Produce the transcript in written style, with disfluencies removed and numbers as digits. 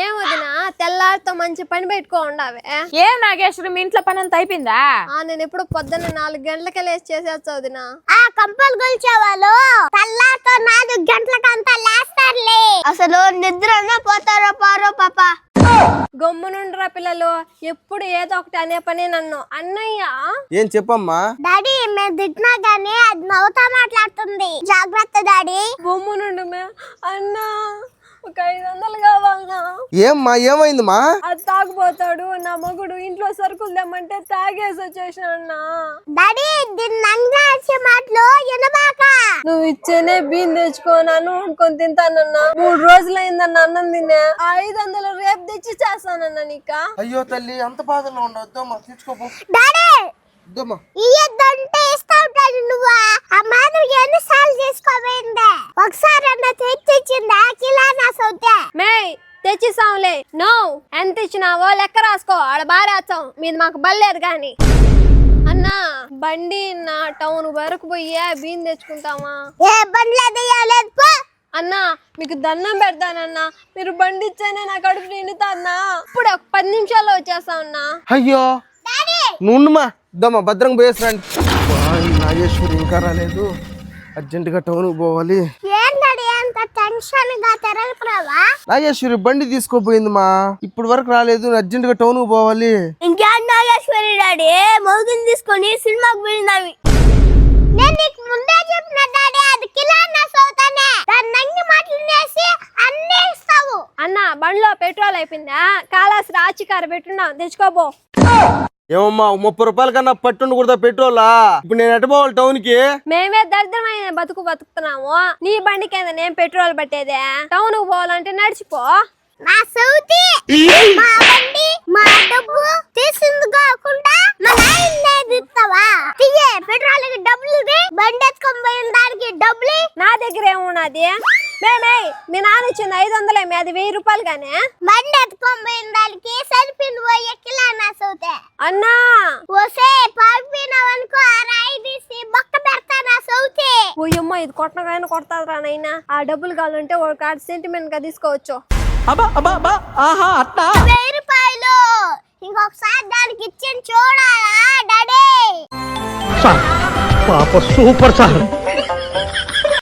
ఏం వదినా తెల్లారితో మంచి పని పెట్టుకో ఉండవే. ఏం నాగేశ్వరి మీ ఇంట్లో పని అంతా అయిపోయిందా? నేను ఎప్పుడు పొద్దున్న 4 గంటలకే లేచి చేసేస్తా వదినా. కంపలు కొలిచే వాళ్ళు తెల్లారితో 4 గంటలకంతా లేస్తారులే. అసలు నిద్రనే పోతారో పారో పాప. గమ్మునుండ్రా పిల్లలు, ఎప్పుడు ఏదో ఒకటి అనే పని నన్ను. అన్నయ్య ఏం చెప్పమ్మా? డాడీ మేము తిట్టినా గానీ అది నవ్వుతా మాట్లాడుతుంది. జాగ్రత్త డాడీ. గమ్మునుండు మే. అన్నా ఒక 500 కావాలన్నా. ఏమ్మా ఏమైందమ్మా? అది తాగుపోతాడు నా మగుడు. ఇంట్లో సరుకులు తెమ్మంటే తాగేసి వచ్చేసిన అన్నా. డాడీ దీన్ని నంగాల్సే మాటలు ఎనబాక. నువ్వు ఇచ్చేనే బియ్యం తెచ్చుకోనాను అనుకొని తింటానన్నా. 3 రోజులైందన్న అన్నం తినే. 500 రేపు తెచ్చి చేస్తానన్నా నీక. అయ్యో తల్లి అంత బాధలో ఉండవద్దమ్మా, తీసుకోపో. డాడీ ఇయ్యద్దంటే ఇస్తావు డాడీ. నువ్వు ఆ మాధవ్ ఎన్నిసార్లు చేసుకోబోయిందే? ఒకసారి అన్న తెచ్చిచ్చిందా కిలానా సౌతే? మే తెచ్చిస్తాంలే. నో ఎంత ఇచ్చినావో లెక్క రాసుకో. ఆడ బారేస్తాం మీది మాకు బల్లేదు గాని. అన్నా బండి నా టౌన్ వరకు పోయి బియ్యం తెచ్చుకుంటామా? ఏ బండ్లేదు పో. అన్నా మీకు దండం పెడతానన్నా, మీరు బండి ఇచ్చేనే నా కడుపు నిండుతాన్నా. ఇప్పుడు ఒక 10 నిమిషాల్లో వచ్చేస్తా ఉన్నా. అయ్యో నుండుమా, ఇద్దమ్మా భద్రంగా పోయేసరండి. నాగేశ్వరి ఇంకా రాలేదు, అర్జెంటుగా టౌన్ పోవాలి. ఏంటడి అంత టెన్షన్ గా తిరుగుతున్నావా? నాగేశ్వరి బండి తీసుకోపోయిందిమా, ఇప్పుడు వరకు రాలేదు, అర్జెంటుగా టౌన్ పోవాలి. ఇంకేం నాగేశ్వరి డాడీ మౌగిని తీసుకొని సినిమాకి వెళ్ళినవి. నేను నీకు ముందే చెప్పిన డాడీ అది కిలానా సౌతానే. దాన్ని నంగి మాటలు నేసి అన్నీ ఇస్తావు. అన్నా బండిలో పెట్రోల్ అయిపోయిందా? కాలాసి రాచికార పెట్టున్నాం, తెచ్చుకోబో. ఏమమ్మా 30 రూపాయల కన్నా పట్టుండకూడదా పెట్రోలా? ఇప్పుడు నేను ఎటు పోవాలి టౌన్ కి? మేమే దరిద్రమైన బతుకుతున్నాము. నీ బండి కింద నేను పెట్రోల్ పట్టేదే. టౌన్ కు పోవాలంటే నడిచిపో. నా సౌతి మా బండి మా డబ్బు తీసింది కాకుండా మా నాయన ఇస్తావా? తీయే పెట్రోల్ కి డబ్బులు బండి ఎత్తుకొని పోయిన దానికి డబ్బులు నా దగ్గర ఏమున్నది? మేమే మీ నాన్న ఇచ్చింది 500 మీ, అది 1000 రూపాయలు గానే. బండి ఎత్తుకొని పోయిన దానికి సరిపింది పోయే కిలానా సౌతే. అన్నా ఓసే పాపినవనుకో ఆ రాయి తీసి బొక్క పెడతా నా సౌతి. ఓయమ్మ ఇది కొట్టగానే కొడతారా నైనా. ఆ డబ్బులు కావాలంటే ఒక కార్డు సెంటిమెంట్ గా తీసుకోవచ్చు. 1000 రూపాయలు ఇంకొకసారి దానికి ఇచ్చి చూడాలా డాడీ? పాప సూపర్ సార్.